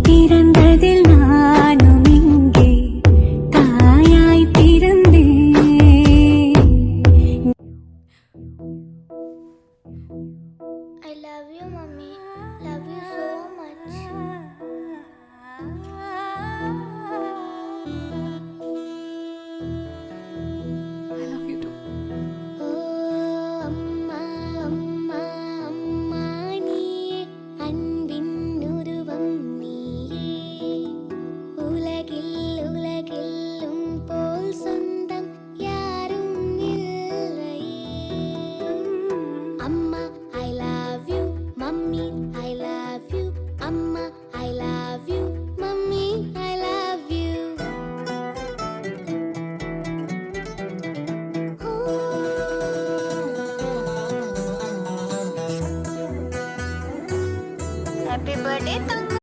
பிறந்ததில் நானும் இங்கே தாயாய் பிறந்தேன். I love you, mommy. Love you so much. I love you too. அம்மா அம்மா அம்மா நீயே அன்பின் உருவம் நீயே உலகில் உலகில் போல் சொந்தம் யாரும் இல்லையே. அம்மா I love you, mummy I love you, அம்மா I love you, mummy I love you. Happy birthday.